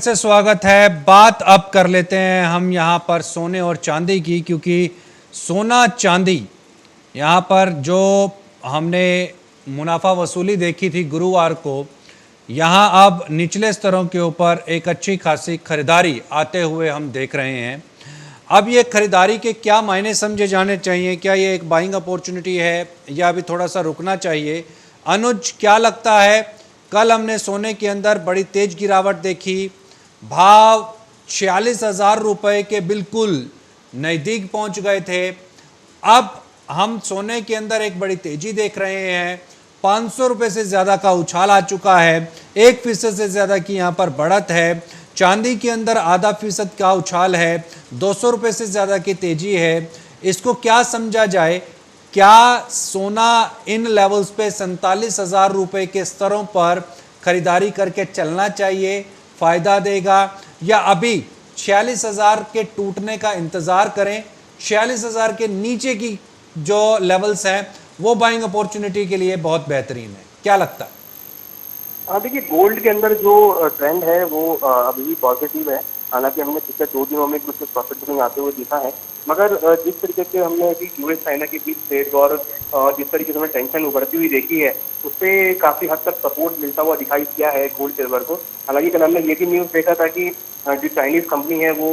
से स्वागत है। बात अब कर लेते हैं हम यहाँ पर सोने और चांदी की, क्योंकि सोना चांदी यहाँ पर जो हमने मुनाफा वसूली देखी थी गुरुवार को, यहाँ अब निचले स्तरों के ऊपर एक अच्छी खासी खरीदारी आते हुए हम देख रहे हैं। अब ये खरीदारी के क्या मायने समझे जाने चाहिए? क्या ये एक बाइंग अपॉर्चुनिटी है या अभी थोड़ा सा रुकना चाहिए? अनुज, क्या लगता है? कल हमने सोने के अंदर बड़ी तेज गिरावट देखी, भाव 46,000 रुपए के बिल्कुल नज़दीक पहुंच गए थे। अब हम सोने के अंदर एक बड़ी तेजी देख रहे हैं, 500 रुपए से ज़्यादा का उछाल आ चुका है, 1% से ज़्यादा की यहाँ पर बढ़त है। चांदी के अंदर आधा फीसद का उछाल है, 200 रुपए से ज़्यादा की तेजी है। इसको क्या समझा जाए? क्या सोना इन लेवल्स पे 47,000 रुपए के स्तरों पर खरीदारी करके चलना चाहिए, फायदा देगा, या अभी 46,000 के टूटने का इंतजार करें? 46,000 के नीचे की जो लेवल्स हैं वो बाइंग अपॉर्चुनिटी के लिए बहुत बेहतरीन है। क्या लगता है? देखिए, गोल्ड के अंदर जो ट्रेंड है वो अभी भी पॉजिटिव है। हालांकि हमने पिछले 2 दिनों में कुछ प्रॉफिट बुकिंग आते हुए देखा है, मगर जिस तरीके से हमने अभी यूएस चाइना के बीच ट्रेड वॉर और जिस तरीके से हमें टेंशन उभरती हुई देखी है, उससे काफी हद तक सपोर्ट मिलता हुआ दिखाई दिया है गोल्ड सिल्वर को। हालांकि कल हमने ये भी न्यूज देखा था कि जो चाइनीज कंपनी है वो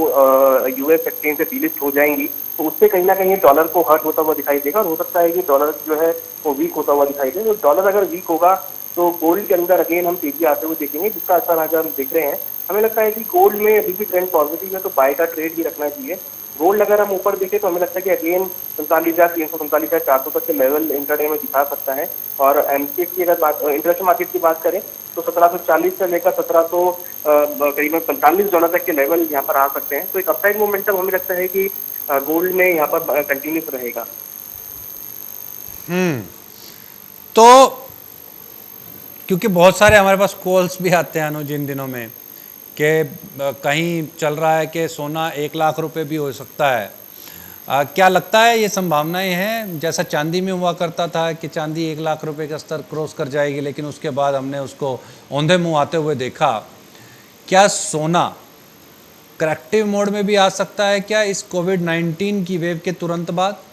यूएस एक्सचेंज से डीलिस्ट हो जाएंगी, तो उससे कहीं ना कहीं डॉलर को हर्ट होता हुआ दिखाई देगा और हो सकता है कि डॉलर जो है वो वीक होता हुआ दिखाई दे। तो डॉलर अगर वीक होगा तो गोल्ड के अंदर अगेन हम तेजी आते हुए देखेंगे, जिसका असर आज हम देख रहे हैं। हमें लगता है कि गोल्ड में अभी भी ट्रेंड पॉजिटिव है, तो बाय का ट्रेड ही रखना चाहिए। गोल्ड अगर हम ऊपर देखें तो हमें लगता है कि अगेन 47,300 47,400 तक के लेवल इंटरडे में दिखा सकता है। और एमसीएक्स की अगर बात इंटरनेशनल मार्केट की बात करें तो 1740 से लेकर 1700 करीबन $45 तक के लेवल यहाँ पर आ सकते हैं। तो एक अपसाइड मोमेंटम हमें लगता है कि गोल्ड में यहाँ पर कंटिन्यूस रहेगा। तो क्योंकि बहुत सारे हमारे पास कॉल्स भी आते हैं अनुज इन दिनों में कि कहीं चल रहा है कि सोना 1 लाख रुपए भी हो सकता है। क्या लगता है ये संभावनाएं हैं? जैसा चांदी में हुआ करता था कि चांदी 1 लाख रुपए का स्तर क्रॉस कर जाएगी, लेकिन उसके बाद हमने उसको औंधे मुंह आते हुए देखा। क्या सोना करेक्टिव मोड में भी आ सकता है क्या इस कोविड-19 की वेव के तुरंत बाद?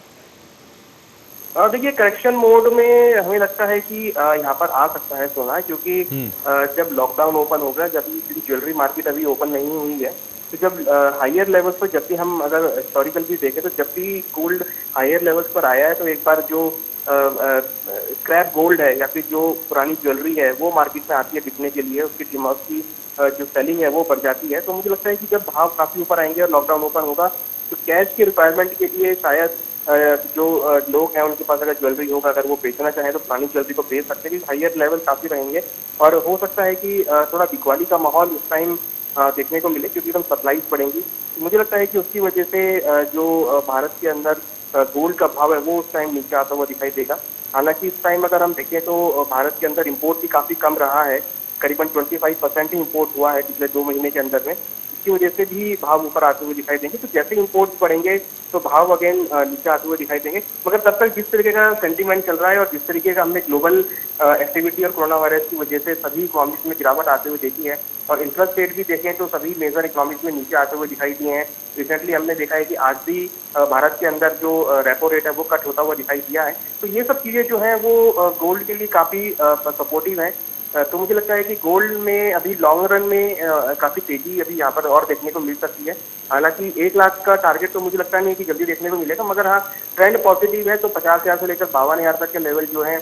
देखिए, करेक्शन मोड में हमें लगता है कि यहाँ पर आ सकता है सोना, क्योंकि जब लॉकडाउन ओपन होगा, जब ज्वेलरी मार्केट अभी ओपन नहीं हुई है, तो जब हायर लेवल्स पर जब भी हम अगर हिस्टोरिकल भी देखें तो जब भी गोल्ड हायर लेवल्स पर आया है तो एक बार जो स्क्रैप गोल्ड है या फिर जो पुरानी ज्वेलरी है वो मार्केट में आती है बिकने के लिए, उसकी डिमांड की जो सेलिंग है वो बढ़ जाती है। तो मुझे लगता है कि जब भाव काफी ऊपर आएंगे और लॉकडाउन ओपन होगा तो कैश की रिक्वायरमेंट के लिए शायद जो लोग हैं उनके पास अगर ज्वेलरी होगा, अगर वो बेचना चाहें तो पुरानी ज्वेलरी को बेच सकते हैं। हायर लेवल काफी रहेंगे और हो सकता है कि थोड़ा दिवाली का माहौल उस टाइम देखने को मिले, क्योंकि एकदम सप्लाईज बढ़ेंगी। मुझे लगता है कि उसकी वजह से जो भारत के अंदर गोल्ड का भाव है वो उस टाइम नीचे आता हुआ दिखाई देगा। हालांकि इस टाइम अगर हम देखें तो भारत के अंदर इम्पोर्ट भी काफी कम रहा है, करीबन 25% ही इम्पोर्ट हुआ है पिछले 2 महीने के अंदर में। इसकी वजह से भी भाव ऊपर आते हुए दिखाई देंगे। तो जैसे इम्पोर्ट बढ़ेंगे तो भाव अगेन नीचे आते हुए दिखाई देंगे। मगर तब तक जिस तरीके का सेंटीमेंट चल रहा है और जिस तरीके का हमने ग्लोबल एक्टिविटी और कोरोना वायरस की वजह से सभी इकोनॉमिक्स में गिरावट आते हुए देखी है और इंटरेस्ट रेट भी देखें तो सभी मेजर इकोनॉमिक्स में नीचे आते हुए दिखाई दिए हैं। रिसेंटली हमने देखा है कि आज भी भारत के अंदर जो रेपो रेट है वो कट होता हुआ दिखाई दिया है। तो ये सब चीजें जो है वो गोल्ड के लिए काफी सपोर्टिव है। तो मुझे लगता है कि गोल्ड में अभी लॉन्ग रन में काफी तेजी अभी यहाँ पर और देखने को मिल सकती है। हालांकि 1 लाख का टारगेट तो मुझे लगता नहीं है कि जल्दी देखने को मिलेगा, मगर हाँ, ट्रेंड पॉजिटिव है। तो 50,000 से लेकर 52,000 तक के लेवल जो है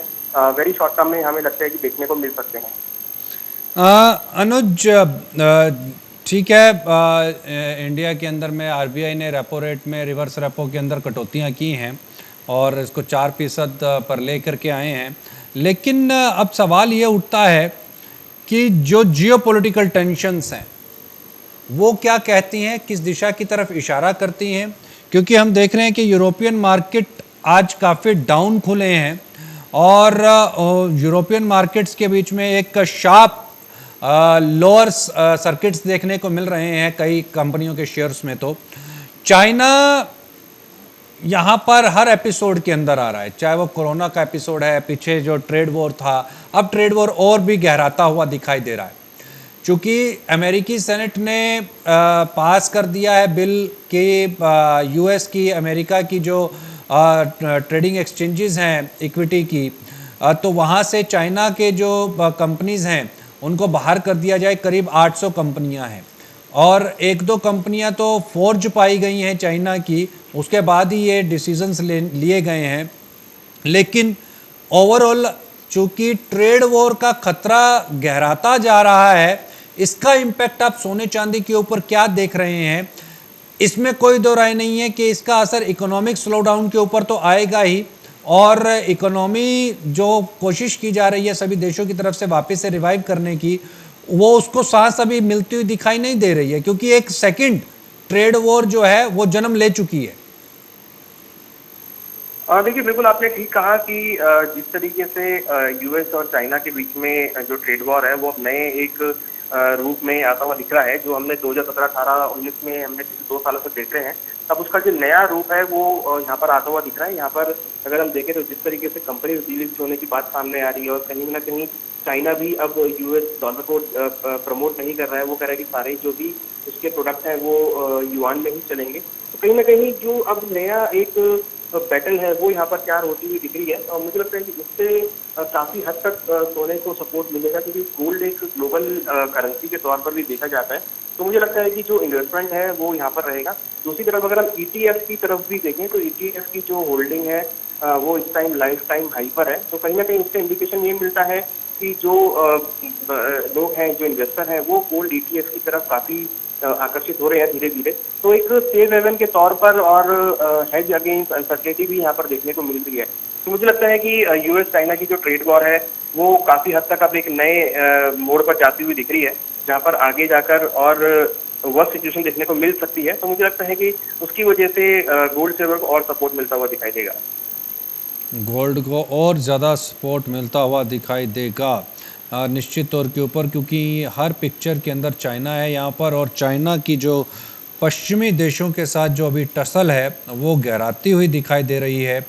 वेरी शॉर्ट टर्म में हमें लगता है कि देखने को मिल सकते हैं। अनुज, ठीक है, इंडिया के अंदर में आरबीआई ने रेपो रेट में रिवर्स रेपो के अंदर कटौतियां की हैं और इसको 4% पर ले करके आए हैं, लेकिन अब सवाल ये उठता है कि जो जियोपॉलिटिकल टेंशन्स हैं वो क्या कहती हैं, किस दिशा की तरफ इशारा करती हैं? क्योंकि हम देख रहे हैं कि यूरोपियन मार्केट आज काफ़ी डाउन खुले हैं और यूरोपियन मार्केट्स के बीच में एक शार्प लोअर सर्किट्स देखने को मिल रहे हैं कई कंपनियों के शेयर्स में। तो चाइना यहाँ पर हर एपिसोड के अंदर आ रहा है, चाहे वो कोरोना का एपिसोड है, पीछे जो ट्रेड वॉर था, अब ट्रेड वॉर और भी गहराता हुआ दिखाई दे रहा है। चूंकि अमेरिकी सेनेट ने पास कर दिया है बिल कि यूएस की, अमेरिका की जो ट्रेडिंग एक्सचेंजेस हैं इक्विटी की, तो वहाँ से चाइना के जो कंपनीज हैं उनको बाहर कर दिया जाए। करीब 800 कंपनियां हैं और एक दो कंपनियां तो फोर्ज पाई गई हैं चाइना की, उसके बाद ही ये डिसीजंस लिए गए हैं। लेकिन ओवरऑल चूंकि ट्रेड वॉर का खतरा गहराता जा रहा है, इसका इम्पैक्ट आप सोने चांदी के ऊपर क्या देख रहे हैं? इसमें कोई दो राय नहीं है कि इसका असर इकोनॉमिक स्लोडाउन के ऊपर तो आएगा ही, और इकोनॉमी जो कोशिश की जा रही है सभी देशों की तरफ से वापस से रिवाइव करने की, वो उसको सांस अभी मिलती हुई दिखाई नहीं दे रही है, क्योंकि एक सेकंड ट्रेड वॉर जो है वो जन्म ले चुकी है। देखिए, बिल्कुल आपने ठीक कहा कि जिस तरीके से यूएस और चाइना के बीच में जो ट्रेड वॉर है वो अब नए एक रूप में आता हुआ दिख रहा है, जो हमने 2017, 18, 19 में हमने 2 सालों से देख रहे हैं। अब उसका जो नया रूप है वो यहाँ पर आता हुआ दिख रहा है। यहाँ पर अगर हम देखें तो जिस तरीके से कंपनी डिलिस्ट होने की बात सामने आ रही है, और कहीं ना कहीं चाइना भी अब यूएस डॉलर को प्रमोट नहीं कर रहा है, वो कह रहा है कि सारे जो भी उसके प्रोडक्ट हैं वो युआन में ही चलेंगे। तो कहीं ना कहीं जो अब नया एक बैटल है वो यहाँ पर तैयार होती हुई दिख रही है, और मुझे लगता है कि इससे काफी हद तक सोने को सपोर्ट मिलेगा, क्योंकि गोल्ड एक ग्लोबल करेंसी के तौर पर भी देखा जाता है। तो मुझे लगता है कि जो इन्वेस्टमेंट है वो यहाँ पर रहेगा। दूसरी तरफ अगर हम ईटीएफ की तरफ भी देखें तो ईटीएफ की जो होल्डिंग है वो इस टाइम लाइफ टाइम हाई पर है। तो कहीं ना कहीं इसका इंडिकेशन ये मिलता है कि जो लोग हैं, जो इन्वेस्टर हैं, वो गोल्ड ईटीएफ की तरफ काफी आकर्षित हो रहे हैं धीरे धीरे। तो एक सेफ हेवन के तौर पर और हेज अगेंस्ट अनसर्टेनिटी भी यहाँ पर देखने को मिल रही है। तो मुझे लगता है कि यूएस चाइना की जो ट्रेड वॉर है वो काफी हद तक अब एक नए मोड़ पर जाती हुई दिख रही है, जहाँ पर आगे जाकर और वर्स्ट सिचुएशन देखने को मिल सकती है। तो मुझे लगता है कि उसकी वजह से गोल्ड सिल्वर को और सपोर्ट मिलता हुआ दिखाई देगा। गोल्ड को और ज़्यादा सपोर्ट मिलता हुआ दिखाई देगा निश्चित तौर के ऊपर, क्योंकि हर पिक्चर के अंदर चाइना है यहाँ पर, और चाइना की जो पश्चिमी देशों के साथ जो अभी टसल है वो गहराती हुई दिखाई दे रही है।